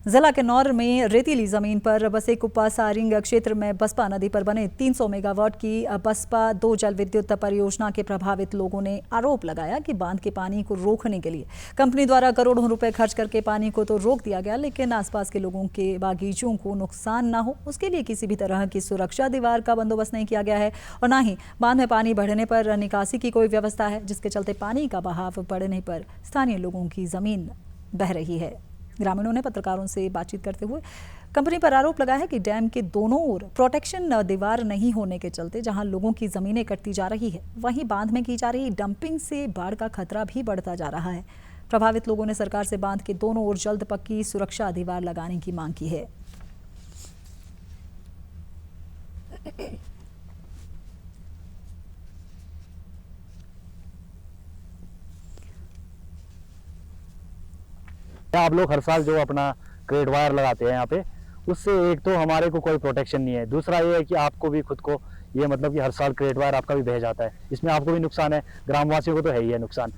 जिला किन्नौर में रेतीली जमीन पर बसे कुप्पा सारिंग क्षेत्र में बसपा नदी पर बने 300 मेगावाट की बसपा 2 जल विद्युत परियोजना के प्रभावित लोगों ने आरोप लगाया कि बांध के पानी को रोकने के लिए कंपनी द्वारा करोड़ों रुपए खर्च करके पानी को तो रोक दिया गया, लेकिन आसपास के लोगों के बागीचों को नुकसान न हो उसके लिए किसी भी तरह की सुरक्षा दीवार का बंदोबस्त नहीं किया गया है और न ही बांध में पानी बढ़ने पर निकासी की कोई व्यवस्था है, जिसके चलते पानी का बहाव बढ़ने पर स्थानीय लोगों की जमीन बह रही है। ग्रामीणों ने पत्रकारों से बातचीत करते हुए कंपनी पर आरोप लगाया है कि डैम के दोनों ओर प्रोटेक्शन दीवार नहीं होने के चलते जहां लोगों की जमीनें कटती जा रही है, वहीं बांध में की जा रही डंपिंग से बाढ़ का खतरा भी बढ़ता जा रहा है। प्रभावित लोगों ने सरकार से बांध के दोनों ओर जल्द पक्की सुरक्षा दीवार लगाने की मांग की है। आप लोग हर साल जो अपना क्रेट वायर लगाते हैं यहाँ पे, उससे एक तो हमारे को कोई प्रोटेक्शन नहीं है, दूसरा ये है कि आपको भी खुद को ये मतलब कि हर साल क्रेट वायर आपका भी बह जाता है, इसमें आपको भी नुकसान है, ग्रामवासियों को तो है ही है नुकसान।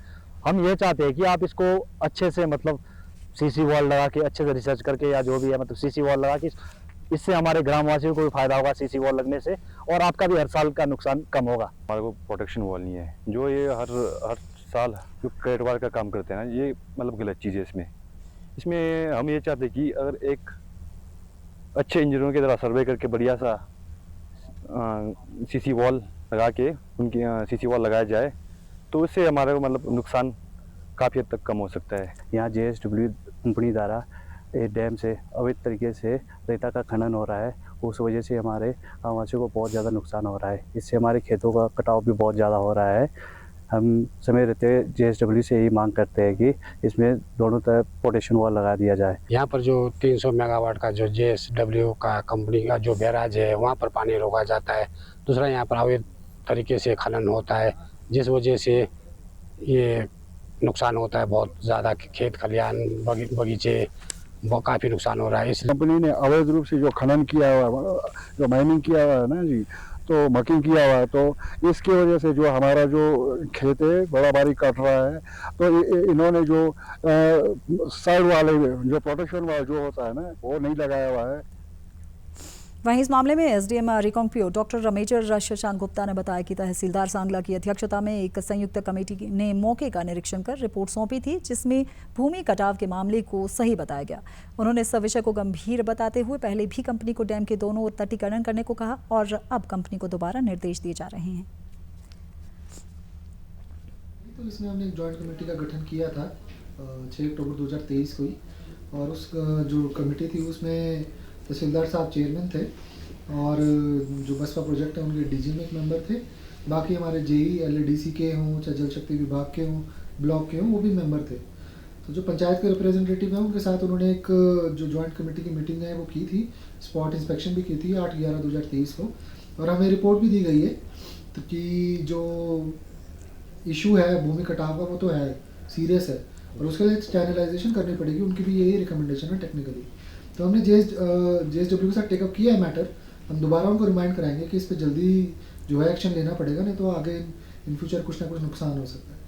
हम ये चाहते हैं कि आप इसको अच्छे से मतलब सीसी वॉल लगा के अच्छे से रिसर्च करके या जो भी है मतलब सीसी वॉल लगा के, इससे हमारे ग्रामवासियों को भी फायदा होगा सीसी वॉल लगने से और आपका भी हर साल का नुकसान कम होगा। हमारे को प्रोटेक्शन वॉल नहीं है, जो ये हर साल जो क्रेट वायर का काम करते हैं ना, ये मतलब गलत चीज़ है। इसमें हम ये चाहते हैं कि अगर एक अच्छे इंजीनियरों की तरह सर्वे करके बढ़िया सा सीसी वॉल लगा के उनकी सीसी वॉल लगाया जाए तो इससे हमारे को मतलब नुकसान काफ़ी हद तक कम हो सकता है। यहाँ JSW कंपनी द्वारा डैम से अवैध तरीके से रेता का खनन हो रहा है, उस वजह से हमारे गाँववासियों को बहुत ज़्यादा नुकसान हो रहा है। इससे हमारे खेतों का कटाव भी बहुत ज़्यादा हो रहा है। हम समय रहते JSW से यही मांग करते हैं कि इसमें दोनों तरफ प्रोटेक्शन वॉल लगा दिया जाए। यहाँ पर जो 300 मेगावाट का जो JSW का कंपनी का जो बैराज है वहाँ पर पानी रोका जाता है। दूसरा यहाँ पर अवैध तरीके से खनन होता है, जिस वजह से ये नुकसान होता है बहुत ज़्यादा। खेत खलिहान बगीचे वो काफ़ी नुकसान हो रहा है। इस कंपनी ने अवैध रूप से जो खनन किया हुआ है, जो माइनिंग किया हुआ है ना जी, तो मकिंग किया हुआ है, तो इसकी वजह से जो हमारा जो खेत है बड़ा भारी कट रहा है। तो इन्होंने जो साइड वाले जो प्रोटेक्शन वाला जो होता है ना, वो नहीं लगाया हुआ है। वहीं इस मामले में SDM Reckong Peo doctor major Shashank Gupta ने बताया कि तहसीलदार सांगला की अध्यक्षता में एक संयुक्त कमेटी ने मौके का निरीक्षण कर रिपोर्ट सौंपी थी, जिसमें भूमि कटाव के मामले को सही बताया गया। उन्होंने इस विषय को गंभीर बताते हुए पहले भी कंपनी को डैम के दोनों ओर तटीकरण करने को कहा और अब कंपनी को दोबारा निर्देश दिए जा रहे हैं। तो इसमें हमने एक जॉइंट कमेटी का गठन किया था 6 अक्टूबर 2023 को ही, और उस जो कमेटी थी उसमें तहसीलदार साहब चेयरमैन थे और जो बसपा प्रोजेक्ट है उनके DG में एक मेंबर थे। बाकी हमारे JE LADC के हों चाहे जल शक्ति विभाग के हों, ब्लॉक के हों, वो भी मेंबर थे। तो जो पंचायत के रिप्रेजेंटेटिव हैं उनके साथ उन्होंने एक जो जॉइंट कमेटी की मीटिंग है वो की थी, स्पॉट इंस्पेक्शन भी की थी 8/11/2023 को, और हमें रिपोर्ट भी दी गई है। तो कि जो इशू है भूमि कटाव का वो तो है, सीरियस है, और उसके लिए चैनलाइजेशन करनी पड़ेगी। उनकी भी यही रिकमेंडेशन है टेक्निकली। तो हमने JSW के साथ टेकअप किया है मैटर। हम दोबारा उनको रिमाइंड कराएंगे कि इस पर जल्दी जो है एक्शन लेना पड़ेगा, नहीं तो आगे इन फ्यूचर कुछ ना कुछ नुकसान हो सकता है।